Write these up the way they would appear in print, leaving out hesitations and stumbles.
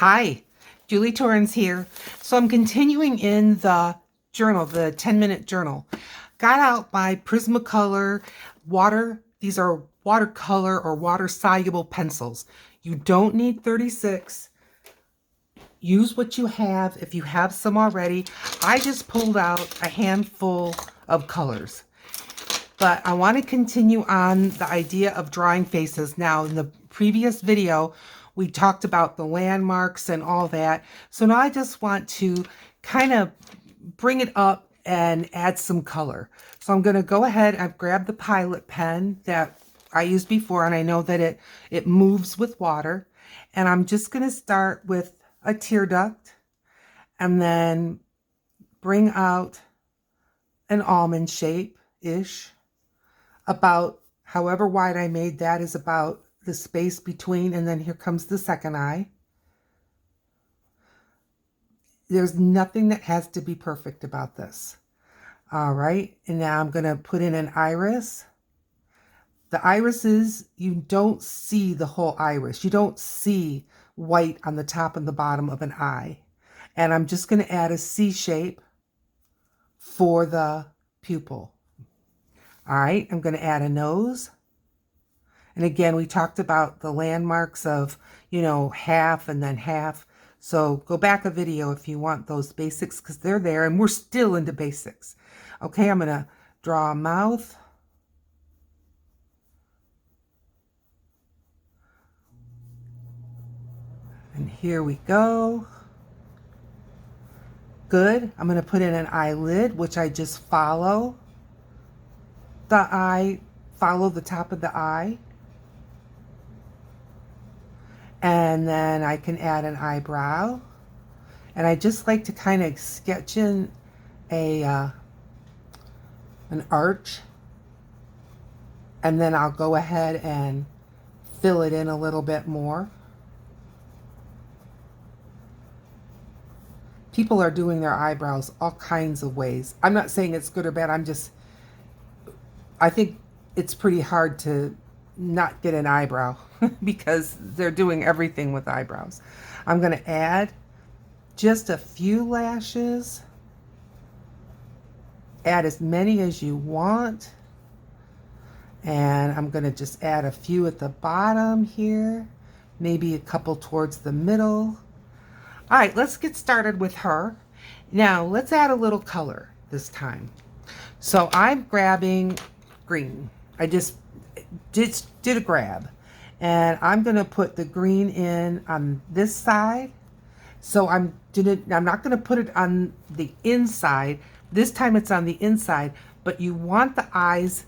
Hi, Julie Torrens here. So I'm continuing in the journal, the 10-minute journal. Got out my Prismacolor water. These are watercolor or water-soluble pencils. You don't need 36. Use what you have if you have some already. I just pulled out a handful of colors. But I want to continue on the idea of drawing faces. Now, in the previous video, we talked about the landmarks and all that. So now I just want to kind of bring it up and add some color. So I'm going to go ahead. I've grabbed the Pilot pen that I used before, and I know that it moves with water. And I'm just going to start with a tear duct and then bring out an almond shape-ish. About however wide I made that is about the space between, and then here comes the second eye. There's nothing that has to be perfect about this. All right, and now I'm going to put in an iris. The irises, you don't see the whole iris. You don't see white on the top and the bottom of an eye. And I'm just going to add a C shape for the pupil. All right, I'm going to add a nose. And again, we talked about the landmarks of, half and then half. So go back a video if you want those basics, because they're there and we're still into basics. Okay, I'm going to draw a mouth. And here we go. Good. I'm going to put in an eyelid, which I just follow the eye, follow the top of the eye. And then I can add an eyebrow. And I just like to kind of sketch in an arch. And then I'll go ahead and fill it in a little bit more. People are doing their eyebrows all kinds of ways. I'm not saying it's good or bad. I think it's pretty hard to not get an eyebrow because they're doing everything with eyebrows. I'm going to add just a few lashes. Add as many as you want. And I'm going to just add a few at the bottom here. Maybe a couple towards the middle. All right, let's get started with her. Now, let's add a little color this time. So I'm grabbing green. I just did a grab. And I'm going to put the green in on this side. So I'm not going to put it on the inside. This time it's on the inside, but you want the eyes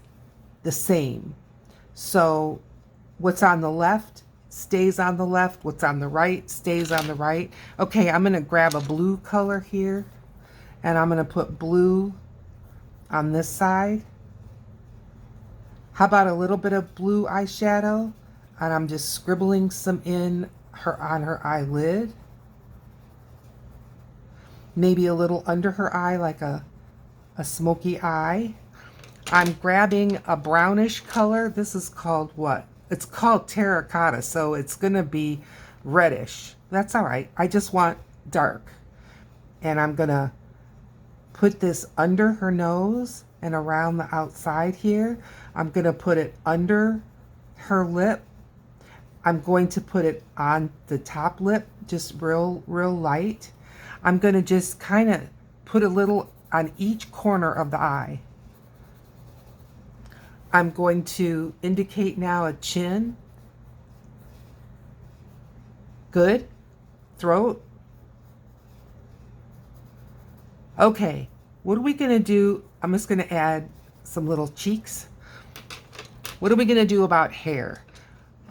the same. So what's on the left stays on the left. What's on the right stays on the right. Okay, I'm going to grab a blue color here, and I'm going to put blue on this side. How about a little bit of blue eyeshadow? And I'm just scribbling some on her eyelid. Maybe a little under her eye, like a smoky eye. I'm grabbing a brownish color. This is called what? It's called terracotta, so it's going to be reddish. That's all right. I just want dark. And I'm going to put this under her nose and around the outside here. I'm going to put it under her lip. I'm going to put it on the top lip, just real light. I'm going to just kind of put a little on each corner of the eye. I'm going to indicate now a chin. Good. Throat. Okay, what are we going to do? I'm just going to add some little cheeks. What are we going to do about hair?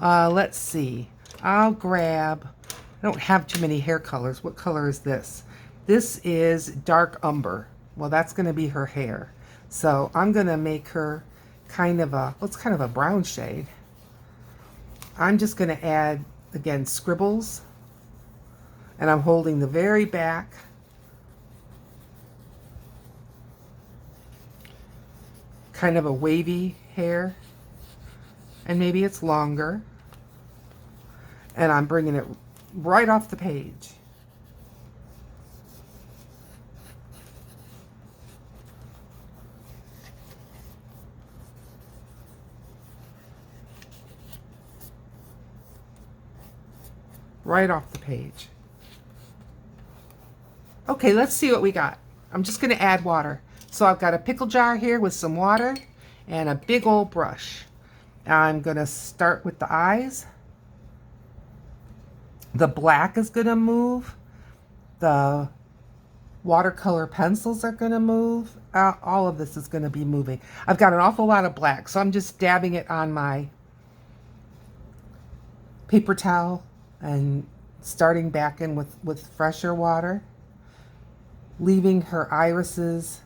Let's see. I'll grab, I don't have too many hair colors. What color is this? This is dark umber. Well, that's going to be her hair. So I'm going to make her kind of a brown shade. I'm just going to add, again, scribbles. And I'm holding the very back. Kind of a wavy hair. And maybe it's longer. And I'm bringing it right off the page. Right off the page. Okay, let's see what we got. I'm just going to add water. So I've got a pickle jar here with some water and a big old brush. I'm going to start with the eyes. The black is going to move. The watercolor pencils are going to move. All of this is going to be moving. I've got an awful lot of black, so I'm just dabbing it on my paper towel and starting back in with fresher water, leaving her irises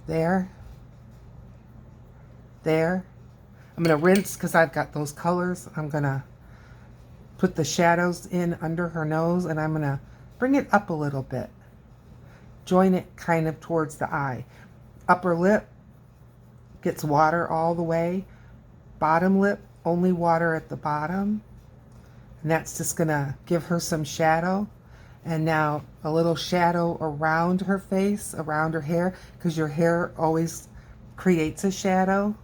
there. I'm going to rinse because I've got those colors. I'm going to put the shadows in under her nose, and I'm going to bring it up a little bit. Join it kind of towards the eye. Upper lip gets water all the way. Bottom lip, only water at the bottom. And that's just going to give her some shadow. And now a little shadow around her face, around her hair, because your hair always creates a shadow.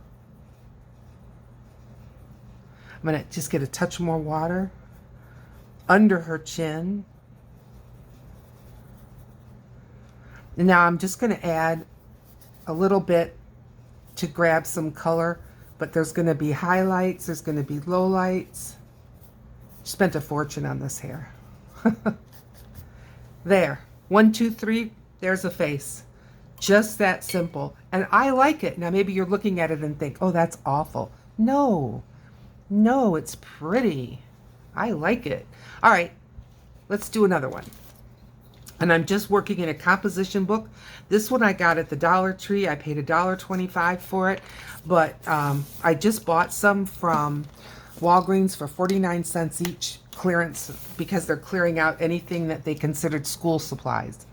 I'm going to just get a touch more water under her chin. And now I'm just going to add a little bit to grab some color, but there's going to be highlights, there's going to be lowlights. Spent a fortune on this hair. There, 1, 2, 3, there's a face. Just that simple. And I like it. Now maybe you're looking at it and think, oh, that's awful. No, it's pretty. I like it. All right, let's do another one. And I'm just working in a composition book. This one I got at the Dollar Tree. I paid $1.25 for it, but I just bought some from Walgreens for 49 cents each, clearance, because they're clearing out anything that they considered school supplies.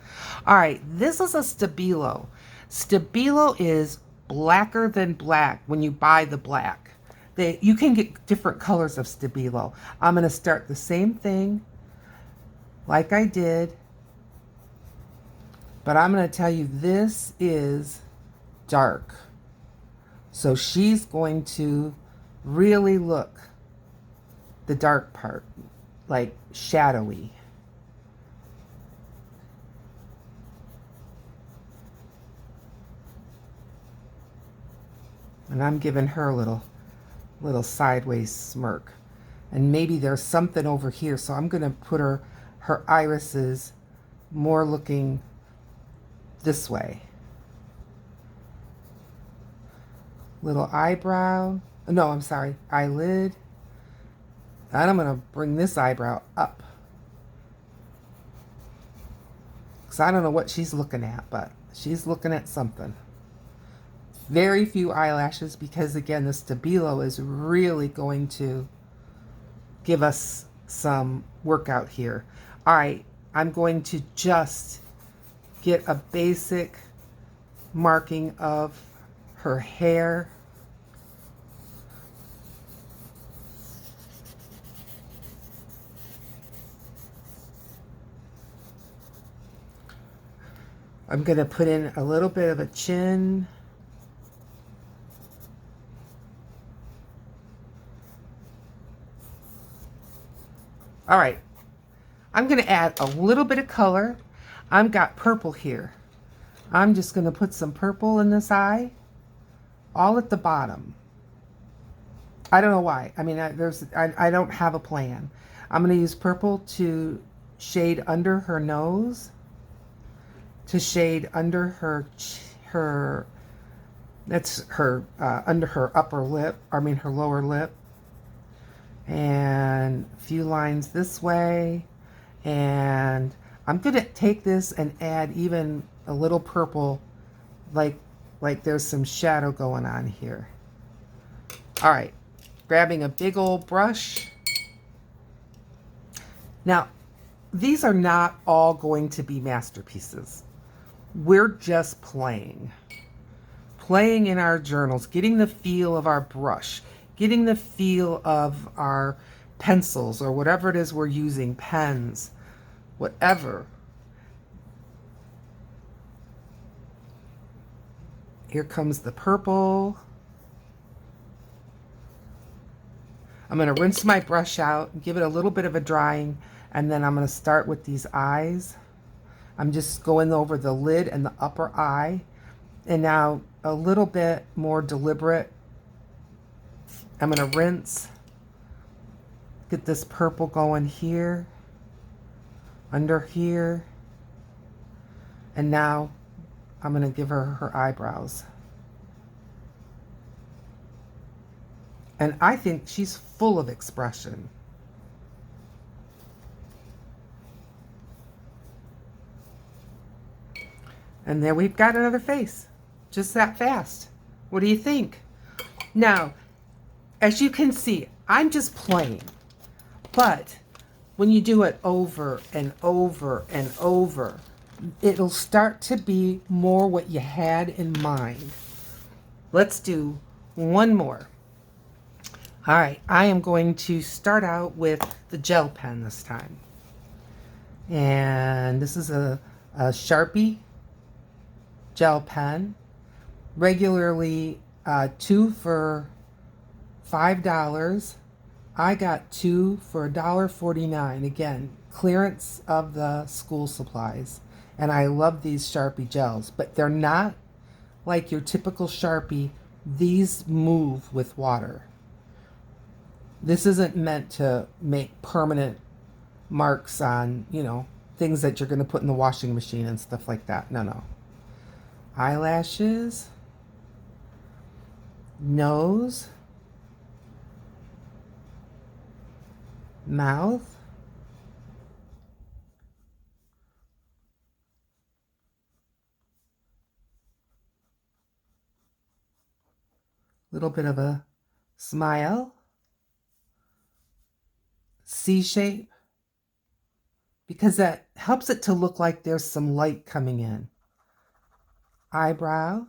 All right, this is a Stabilo. Stabilo is blacker than black when you buy the black. You can get different colors of Stabilo. I'm going to start the same thing like I did, but I'm going to tell you this is dark. So she's going to really look the dark part, like shadowy. And I'm giving her a little sideways smirk. And maybe there's something over here, so I'm going to put her irises more looking this way. Little eyebrow. No, I'm sorry, eyelid. And I'm going to bring this eyebrow up. Because I don't know what she's looking at, but she's looking at something. Very few eyelashes because, again, the Stabilo is really going to give us some workout here. All right, I'm going to just get a basic marking of her hair. I'm going to put in a little bit of a chin. All right, I'm going to add a little bit of color. I've got purple here. I'm just going to put some purple in this eye, all at the bottom. I don't know why. I mean, I don't have a plan. I'm going to use purple to shade under her nose, to shade under her that's her under her upper lip. I mean her lower lip. And a few lines this way. And I'm going to take this and add even a little purple, like there's some shadow going on here. All right, grabbing a big old brush. Now, these are not all going to be masterpieces. We're just playing in our journals, getting the feel of our brush, getting the feel of our pencils or whatever it is we're using, pens, whatever. Here comes the purple. I'm going to rinse my brush out, give it a little bit of a drying, and then I'm going to start with these eyes. I'm just going over the lid and the upper eye. And now a little bit more deliberate. I'm going to rinse, get this purple going here, under here. And now I'm going to give her her eyebrows. And I think she's full of expression. And there we've got another face. Just that fast. What do you think? Now, as you can see, I'm just playing. But when you do it over and over and over, it'll start to be more what you had in mind. Let's do one more. All right, I am going to start out with the gel pen this time. And this is a Sharpie gel pen. Regularly 2 for $5. I got 2 for $1.49. Again, clearance of the school supplies. And I love these Sharpie gels, but they're not like your typical Sharpie. These move with water. This isn't meant to make permanent marks on, you know, things that you're going to put in the washing machine and stuff like that. No, no. Eyelashes, nose, mouth, little bit of a smile, C shape, because that helps it to look like there's some light coming in. Eyebrow.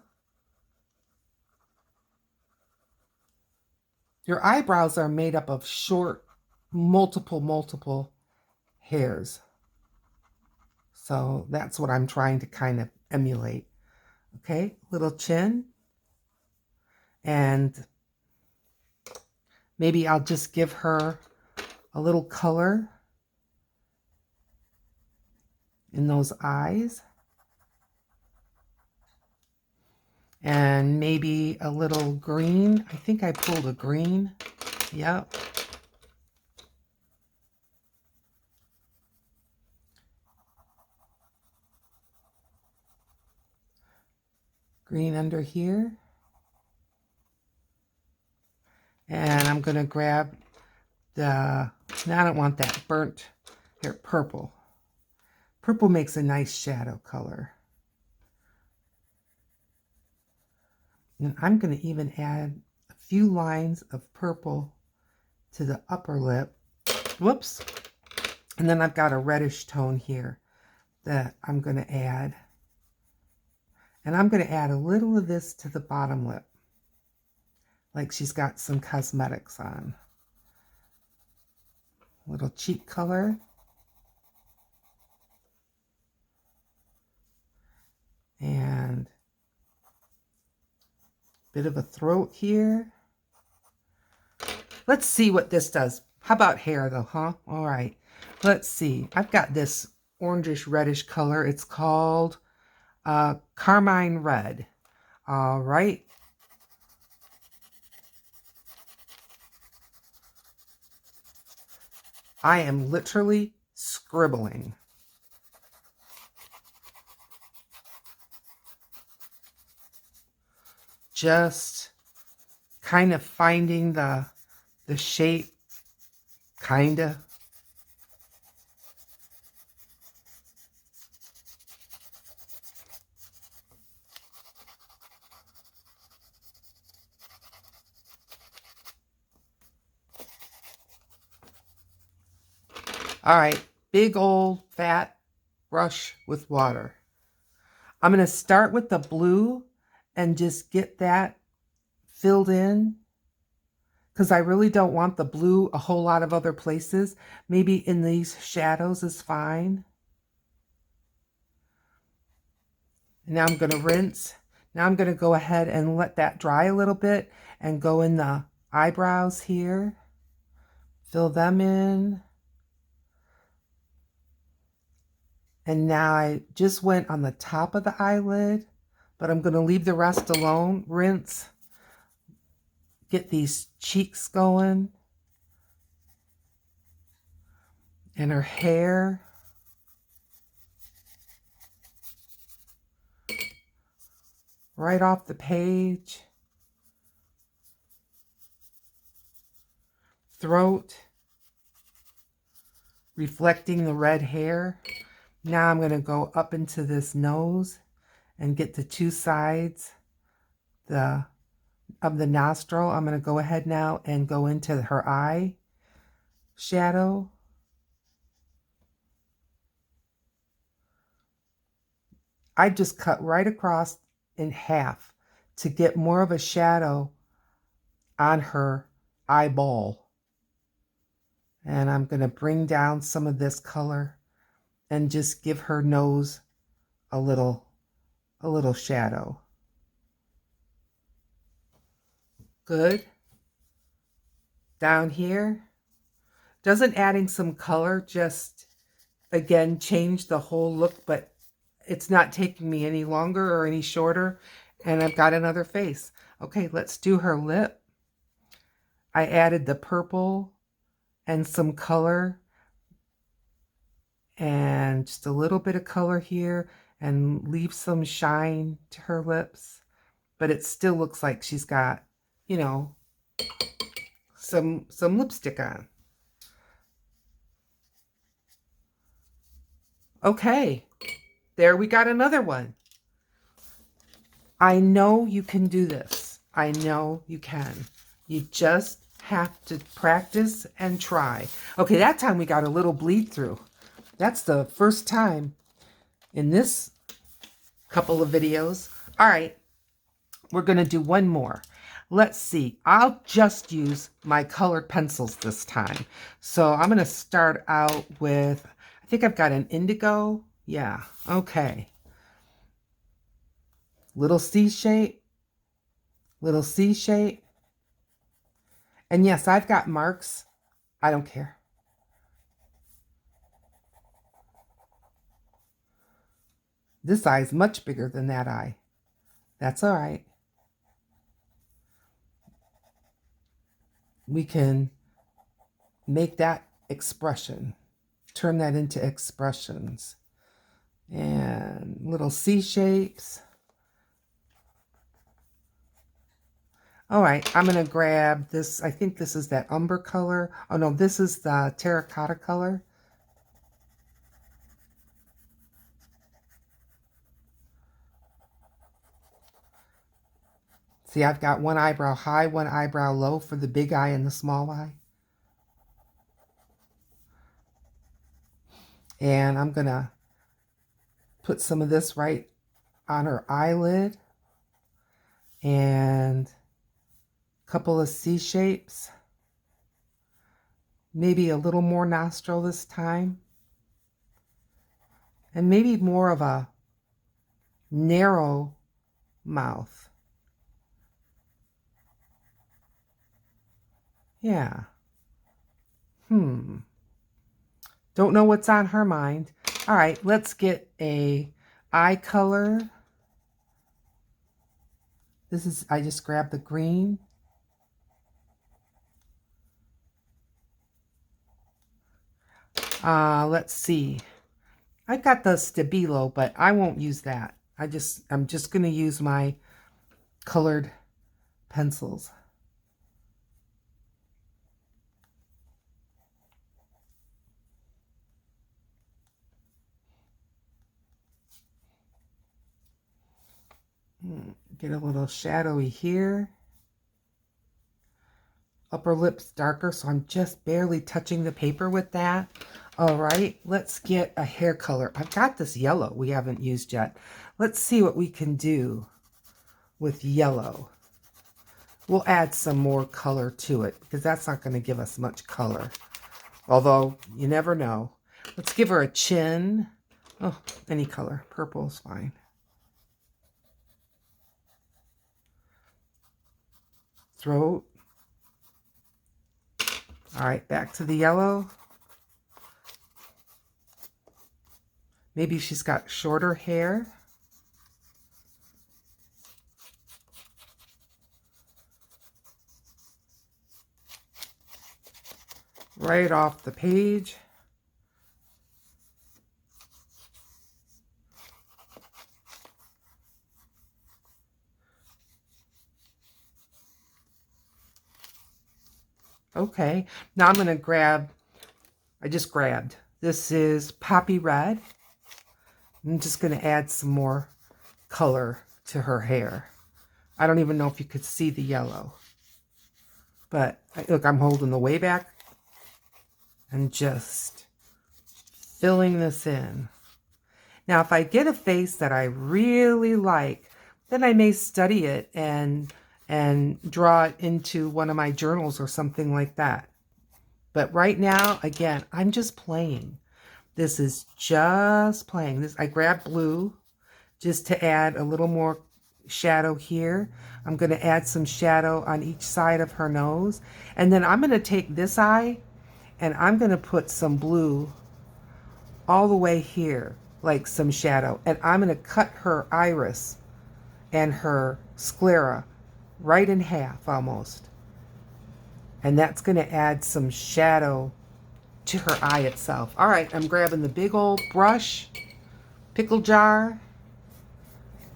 Your eyebrows are made up of short, multiple hairs. So that's what I'm trying to kind of emulate. Okay, little chin. And maybe I'll just give her a little color in those eyes. And maybe a little green. I think I pulled a green. Yep. Green under here. And I'm going to grab the, now I don't want that burnt, here, purple. Purple makes a nice shadow color. And I'm going to even add a few lines of purple to the upper lip. Whoops. And then I've got a reddish tone here that I'm going to add. And I'm going to add a little of this to the bottom lip, like she's got some cosmetics on. Little cheek color. And a bit of a throat here. Let's see what this does. How about hair though, huh? All right. Let's see. I've got this orangish reddish color. It's called Carmine Red. All right. I am literally scribbling. Just kind of finding the shape, kind of. All right, big old fat brush with water. I'm going to start with the blue and just get that filled in because I really don't want the blue a whole lot of other places. Maybe in these shadows is fine. Now I'm going to rinse. Now I'm going to go ahead and let that dry a little bit and go in the eyebrows here. Fill them in. And now I just went on the top of the eyelid, but I'm going to leave the rest alone. Rinse. Get these cheeks going. And her hair. Right off the page. Throat. Reflecting the red hair. Now I'm going to go up into this nose and get the two sides of the nostril. I'm going to go ahead now and go into her eye shadow. I just cut right across in half to get more of a shadow on her eyeball. And I'm going to bring down some of this color and just give her nose a little shadow. Good. Down here. Doesn't adding some color just, again, change the whole look, but it's not taking me any longer or any shorter. And I've got another face. Okay, let's do her lip. I added the purple and some color. And just a little bit of color here. And leave some shine to her lips. But it still looks like she's got, you know, some lipstick on. Okay, there we got another one. I know you can do this. I know you can. You just have to practice and try. Okay, that time we got a little bleed through. That's the first time in this couple of videos. All right, we're going to do one more. Let's see. I'll just use my colored pencils this time. So I'm going to start out with, I think I've got an indigo. Yeah, okay. Little C shape. Little C shape. And yes, I've got marks. I don't care. This eye is much bigger than that eye. That's all right. We can make that expression, turn that into expressions. And little C shapes. All right, I'm going to grab this. I think this is that umber color. Oh, no, this is the terracotta color. See, I've got one eyebrow high, one eyebrow low for the big eye and the small eye. And I'm going to put some of this right on her eyelid. And a couple of C shapes. Maybe a little more nostril this time. And maybe more of a narrow mouth. Yeah. Don't know what's on her mind. All right, let's get a eye color. This is, I just grabbed the green. Let's see. I got the Stabilo, but I won't use that. I'm just going to use my colored pencils. Get a little shadowy here. Upper lip's darker, so I'm just barely touching the paper with that. All right, let's get a hair color. I've got this yellow we haven't used yet. Let's see what we can do with yellow. We'll add some more color to it because that's not going to give us much color. Although, you never know. Let's give her a chin. Oh, any color. Purple is fine. Throat. All right, back to the yellow. Maybe she's got shorter hair. Right off the page. Okay, now I'm going to grab, I just grabbed, this is Poppy Red. I'm just going to add some more color to her hair. I don't even know if you could see the yellow. But look, I'm holding the way back and just filling this in. Now, if I get a face that I really like, then I may study it and draw it into one of my journals or something like that. But right now, again, I'm just playing. This is just playing. This, I grabbed blue just to add a little more shadow here. I'm going to add some shadow on each side of her nose. And then I'm going to take this eye and I'm going to put some blue all the way here, like some shadow. And I'm going to cut her iris and her sclera right in half almost. And that's going to add some shadow to her eye itself. All right, I'm grabbing the big old brush, pickle jar.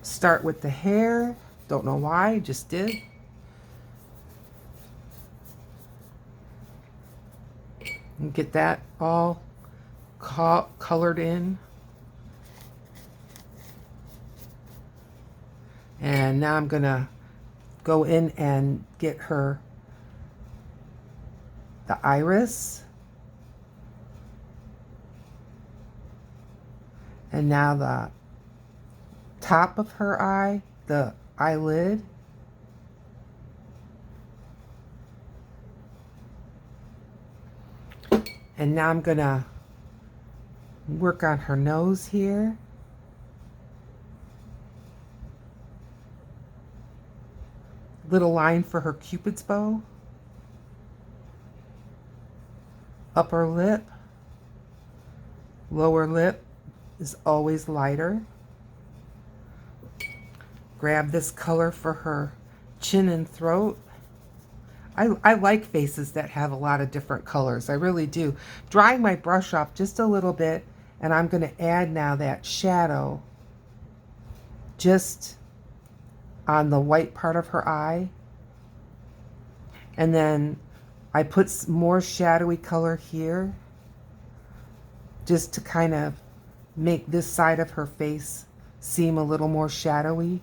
Start with the hair. Don't know why, just did. And get that all colored in. And now I'm gonna go in and get her the iris. And now the top of her eye, the eyelid. And now I'm gonna work on her nose here. Little line for her Cupid's bow. Upper lip. Lower lip is always lighter. Grab this color for her chin and throat. I like faces that have a lot of different colors. I really do. Drying my brush off just a little bit, and I'm going to add now that shadow just on the white part of her eye. And then I put some more shadowy color here just to kind of make this side of her face seem a little more shadowy.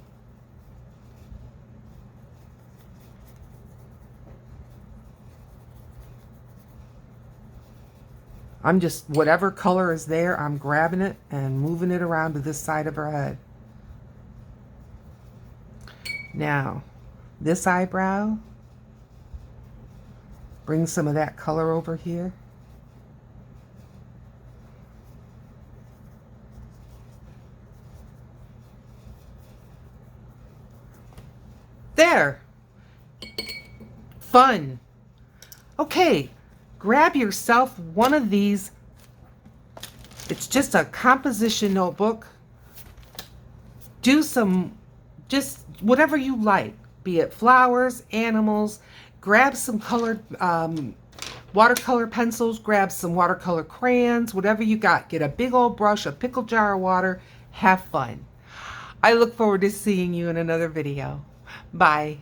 I'm just, whatever color is there, I'm grabbing it and moving it around to this side of her head. Now, this eyebrow, bring some of that color over here. There. Fun. Okay, grab yourself one of these. It's just a composition notebook. Do some, just whatever you like, be it flowers, animals. Grab some colored watercolor pencils, grab some watercolor crayons, whatever you got. Get a big old brush, a pickle jar of water. Have fun. I look forward to seeing you in another video. Bye.